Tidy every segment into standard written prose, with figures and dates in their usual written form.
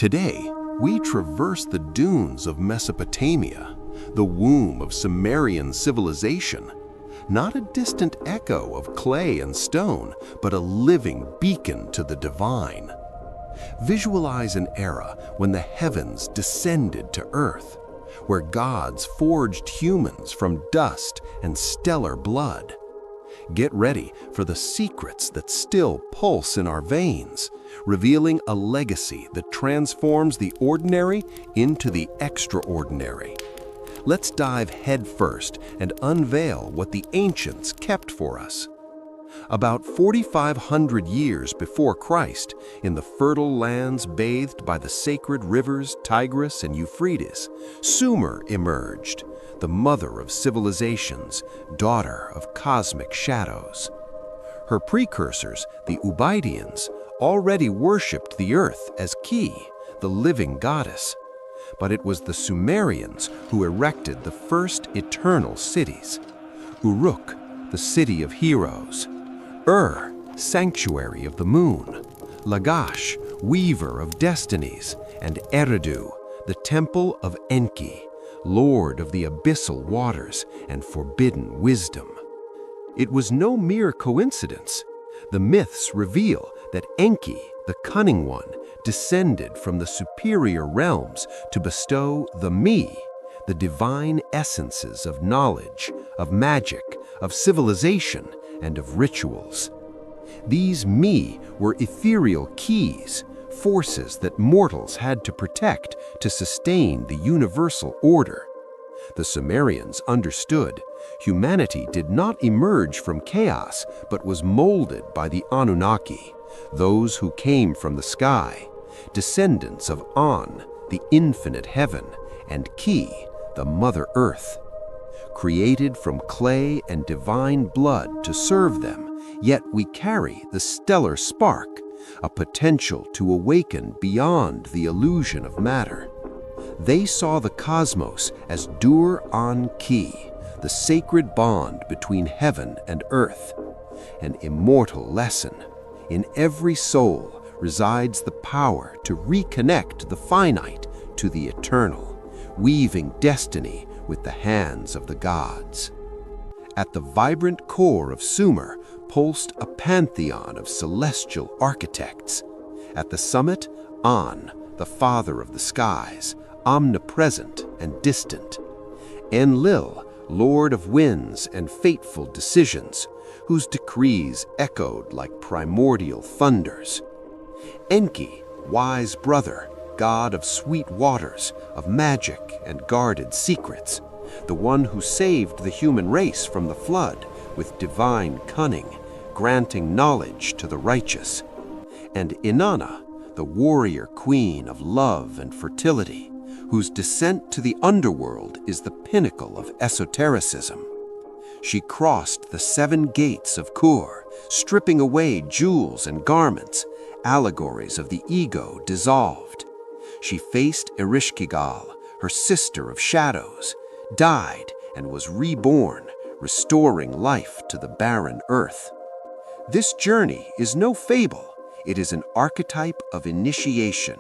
Today, we traverse the dunes of Mesopotamia, the womb of Sumerian civilization, not a distant echo of clay and stone, but a living beacon to the divine. Visualize an era when the heavens descended to earth, where gods forged humans from dust and stellar blood. Get ready for the secrets that still pulse in our veins, revealing a legacy that transforms the ordinary into the extraordinary. Let's dive headfirst and unveil what the ancients kept for us. About 4,500 years before Christ, in the fertile lands bathed by the sacred rivers Tigris and Euphrates, Sumer emerged, the mother of civilizations, daughter of cosmic shadows. Her precursors, the Ubaidians, already worshipped the earth as Ki, the living goddess. But it was the Sumerians who erected the first eternal cities. Uruk, the city of heroes; sanctuary of the moon; Lagash, weaver of destinies; and Eridu, the temple of Enki, lord of the abyssal waters and forbidden wisdom. It was no mere coincidence. The myths reveal that Enki, the cunning one, descended from the superior realms to bestow the Me, the divine essences of knowledge, of magic, of civilization, and of rituals. These Me were ethereal keys, forces that mortals had to protect to sustain the universal order. The Sumerians understood humanity did not emerge from chaos, but was molded by the Anunnaki, those who came from the sky, descendants of An, the infinite heaven, and Ki, the Mother Earth. Created from clay and divine blood to serve them, yet we carry the stellar spark, a potential to awaken beyond the illusion of matter. They saw the cosmos as Dur-An-Ki, the sacred bond between heaven and earth. An immortal lesson. In every soul resides the power to reconnect the finite to the eternal, weaving destiny with the hands of the gods. At the vibrant core of Sumer pulsed a pantheon of celestial architects. At the summit, An, the father of the skies, omnipresent and distant. Enlil, lord of winds and fateful decisions, whose decrees echoed like primordial thunders. Enki, wise brother, god of sweet waters, of magic and guarded secrets, the one who saved the human race from the flood with divine cunning, granting knowledge to the righteous. And Inanna, the warrior queen of love and fertility, whose descent to the underworld is the pinnacle of esotericism. She crossed the 7 gates of Kur, stripping away jewels and garments, allegories of the ego dissolved. She faced Ereshkigal, her sister of shadows, died and was reborn, restoring life to the barren earth. This journey is no fable. It is an archetype of initiation.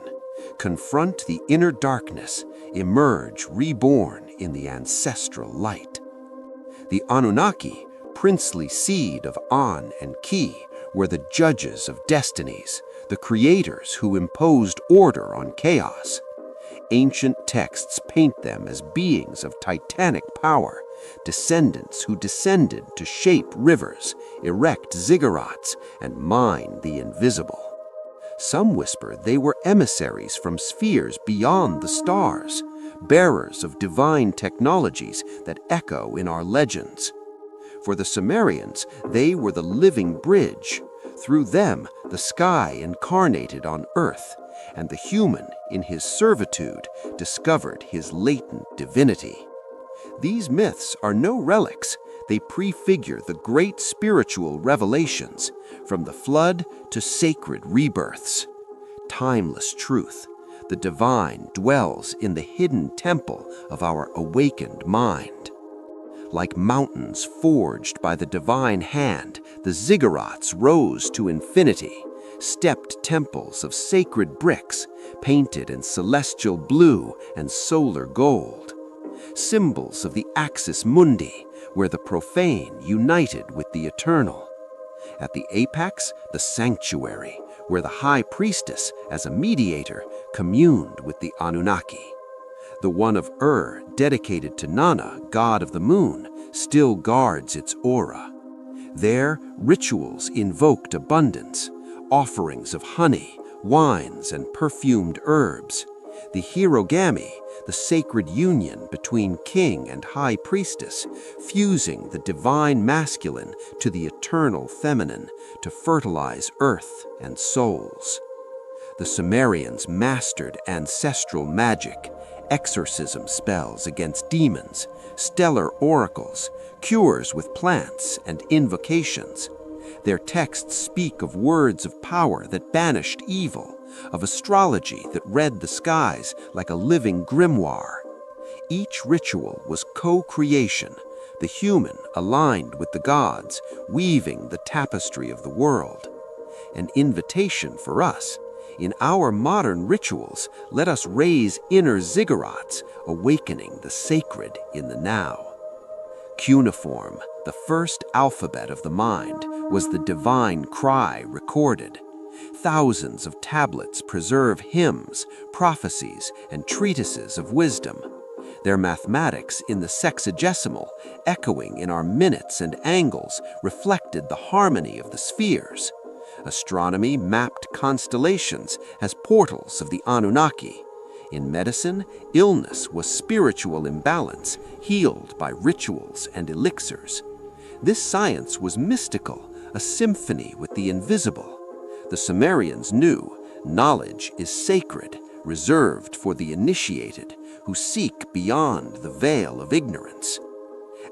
Confront the inner darkness, emerge reborn in the ancestral light. The Anunnaki, princely seed of An and Ki, were the judges of destinies, the creators who imposed order on chaos. Ancient texts paint them as beings of titanic power, descendants who descended to shape rivers, erect ziggurats, and mine the invisible. Some whisper they were emissaries from spheres beyond the stars, bearers of divine technologies that echo in our legends. For the Sumerians, they were the living bridge. Through them, the sky incarnated on earth, and the human, in his servitude, discovered his latent divinity. These myths are no relics. They prefigure the great spiritual revelations, from the flood to sacred rebirths. Timeless truth. The divine dwells in the hidden temple of our awakened mind. Like mountains forged by the divine hand, the Ziggurats rose to infinity, stepped temples of sacred bricks, painted in celestial blue and solar gold. Symbols of the axis mundi, where the profane united with the eternal. At the apex, the sanctuary, where the high priestess, as a mediator, communed with the Anunnaki. The one of dedicated to Inanna, god of the moon, still guards its aura. There, rituals invoked abundance, offerings of honey, wines, and perfumed herbs. The hirogami, the sacred union between king and high priestess, fusing the divine masculine to the eternal feminine to fertilize earth and souls. The Sumerians mastered ancestral magic, exorcism spells against demons, stellar oracles, cures with plants, and invocations. Their texts speak of words of power that banished evil, of astrology that read the skies like a living grimoire. Each ritual was co-creation, the human aligned with the gods, weaving the tapestry of the world. An invitation for us. In our modern rituals, let us raise inner ziggurats, awakening the sacred in the now. Cuneiform, the first alphabet of the mind, was the divine cry recorded. Thousands of tablets preserve hymns, prophecies, and treatises of wisdom. Their mathematics in the sexagesimal, echoing in our minutes and angles, reflected the harmony of the spheres. Astronomy mapped constellations as portals of the Anunnaki. In medicine, illness was spiritual imbalance, healed by rituals and elixirs. This science was mystical, a symphony with the invisible. The Sumerians knew knowledge is sacred, reserved for the initiated, who seek beyond the veil of ignorance.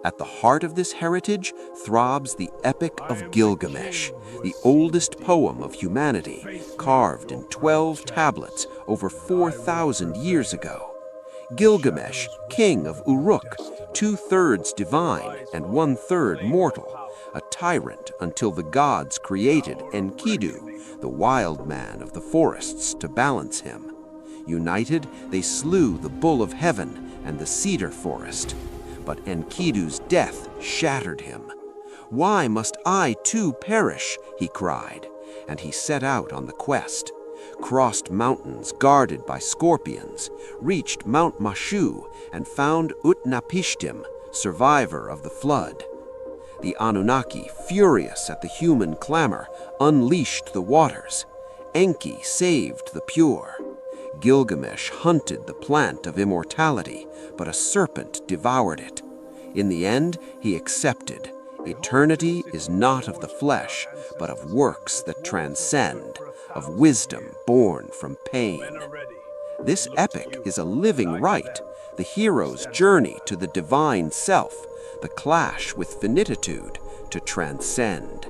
At the heart of this heritage throbs the Epic of Gilgamesh, the oldest poem of humanity, carved in 12 tablets over 4,000 years ago. Gilgamesh, king of Uruk, 2/3 divine and 1/3 mortal, a tyrant until the gods created Enkidu, the wild man of the forests, to balance him. United, they slew the bull of heaven and the cedar forest. But Enkidu's death shattered him. "Why must I too perish?" he cried, and he set out on the quest. Crossed mountains guarded by scorpions, reached Mount Mashu, and found Utnapishtim, survivor of the flood. The Anunnaki, furious at the human clamor, unleashed the waters. Enki saved the pure. Gilgamesh hunted the plant of immortality, but a serpent devoured it. In the end, he accepted. Eternity is not of the flesh, but of works that transcend, of wisdom born from pain. This epic is a living rite, the hero's journey to the divine self, the clash with finitude to transcend.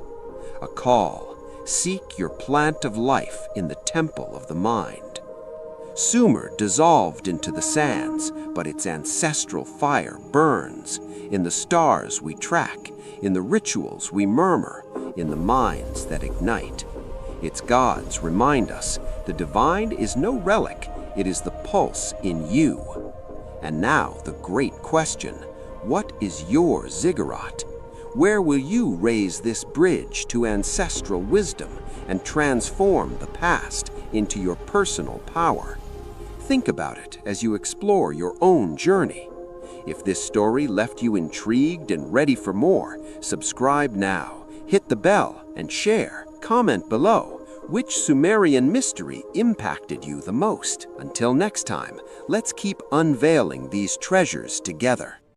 A call, seek your plant of life in the temple of the mind. Sumer dissolved into the sands, but its ancestral fire burns. In the stars we track, in the rituals we murmur, in the minds that ignite. Its gods remind us the divine is no relic, it is the pulse in you. And now the great question, what is your ziggurat? Where will you raise this bridge to ancestral wisdom and transform the past into your personal power? Think about it as you explore your own journey. If this story left you intrigued and ready for more, subscribe now, hit the bell, and share. Comment below which Sumerian mystery impacted you the most. Until next time, let's keep unveiling these treasures together.